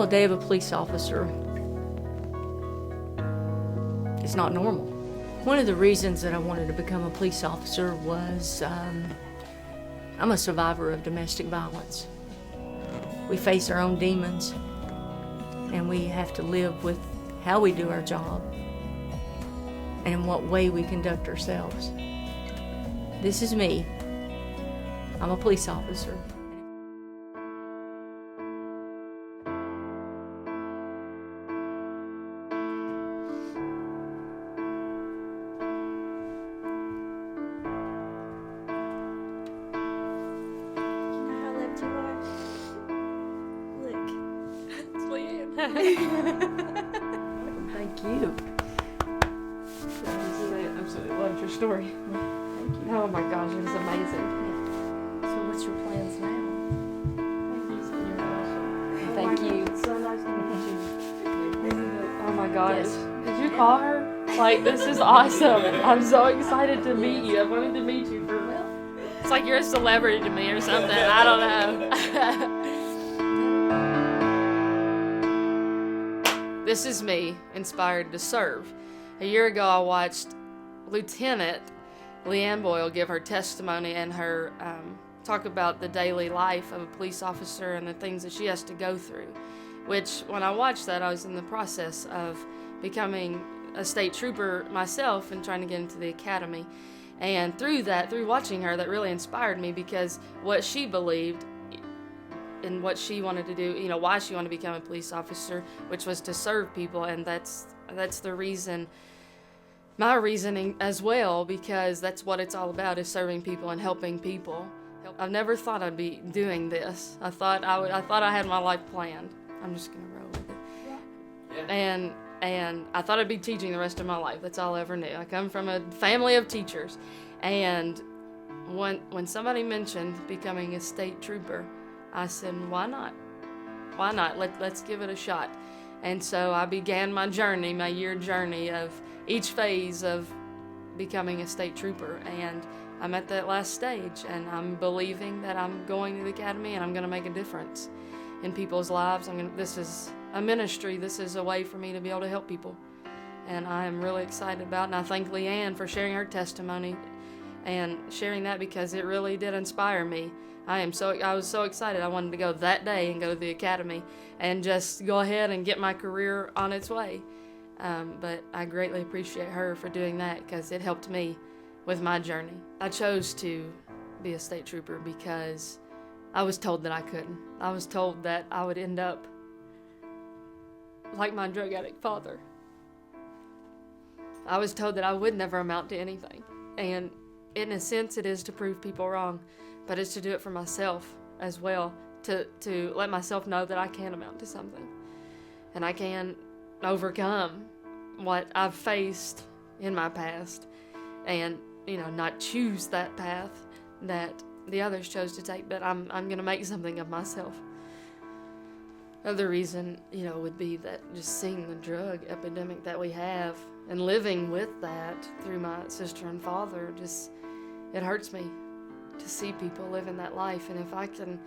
normal day of a police officer is not normal. One of the reasons that I wanted to become a police officer was I'm a survivor of domestic violence. We face our own demons, and we have to live with how we do our job and in what way we conduct ourselves. This is me. I'm a police officer. Thank you. I absolutely loved your story. Thank you. Oh my gosh, it was amazing. So what's your plans now? Thank you. It's so nice to meet you. Oh my gosh. Yes. Did you call her? Like, this is awesome. I'm so excited to meet you. I've wanted to meet you for It's like you're a celebrity to me or something. I don't know. This is me, inspired to serve. A year ago, I watched Lieutenant Leanne Boyle give her testimony and her talk about the daily life of a police officer and the things that she has to go through. Which, when I watched that, I was in the process of becoming a state trooper myself and trying to get into the academy. And through watching her, that really inspired me, because what she believed and what she wanted to do, why she wanted to become a police officer, which was to serve people, and that's the reason, my reasoning as well, because that's what it's all about, is serving people and helping people. I've never thought I'd be doing this. I thought I had my life planned. I'm just gonna roll with it. Yeah. And I thought I'd be teaching the rest of my life. That's all I ever knew. I come from a family of teachers, and when somebody mentioned becoming a state trooper, I said, why not? Why not? Let's give it a shot. And so I began my journey, my year journey of each phase of becoming a state trooper. And I'm at that last stage, and I'm believing that I'm going to the academy and I'm going to make a difference in people's lives. This is a ministry. This is a way for me to be able to help people. And I am really excited about it. And I thank Leanne for sharing her testimony and sharing that, because it really did inspire me. I was so excited. I wanted to go that day and go to the academy and just go ahead and get my career on its way. But I greatly appreciate her for doing that, because it helped me with my journey. I chose to be a state trooper because I was told that I couldn't. I was told that I would end up like my drug addict father. I was told that I would never amount to anything. And in a sense, it is to prove people wrong. But it's to do it for myself as well, to let myself know that I can amount to something. And I can overcome what I've faced in my past, and, not choose that path that the others chose to take, but I'm going to make something of myself. Another reason, would be that just seeing the drug epidemic that we have and living with that through my sister and father, it hurts me to see people living that life. And if I can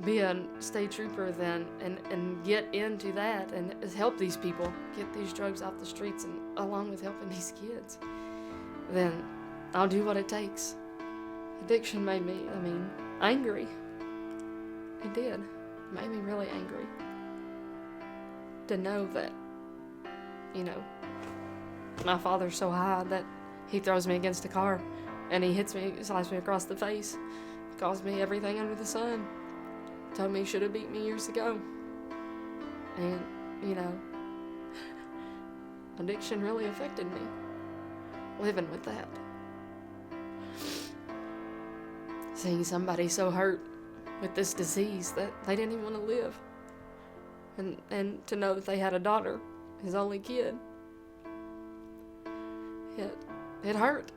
be a state trooper then and get into that and help these people get these drugs off the streets, and along with helping these kids, then I'll do what it takes. Addiction made me, angry. It did. It made me really angry to know that, my father's so high that he throws me against a car and he hits me, slaps me across the face, calls me everything under the sun, told me he should have beat me years ago. And, addiction really affected me, living with that. Seeing somebody so hurt with this disease that they didn't even want to live. And to know that they had a daughter, his only kid. It hurt.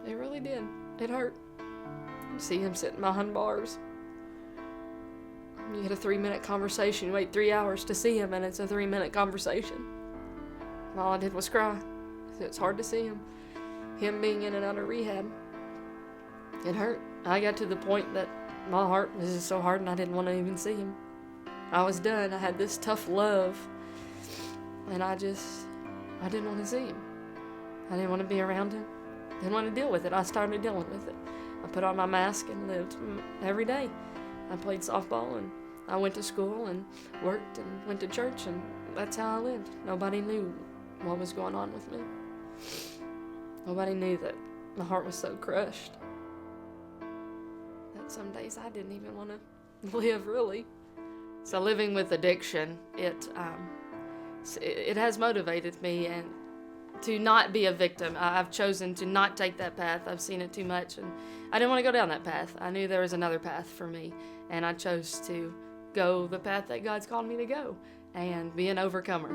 It really did. It hurt. You see him sitting behind bars. You get a 3-minute conversation. You wait 3 hours to see him, and it's a 3-minute conversation. And all I did was cry. It's hard to see him. Him being in and out of rehab. It hurt. I got to the point that my heart was just so hard, and I didn't want to even see him. I was done. I had this tough love, and I didn't want to see him. I didn't want to be around him. Didn't want to deal with it. I started dealing with it. I put on my mask and lived every day. I played softball, and I went to school and worked and went to church, and that's how I lived. Nobody knew what was going on with me. Nobody knew that my heart was so crushed that some days I didn't even want to live, really. So living with addiction, it has motivated me and to not be a victim. I've chosen to not take that path. I've seen it too much, and I didn't want to go down that path. I knew there was another path for me, and I chose to go the path that God's called me to go and be an overcomer.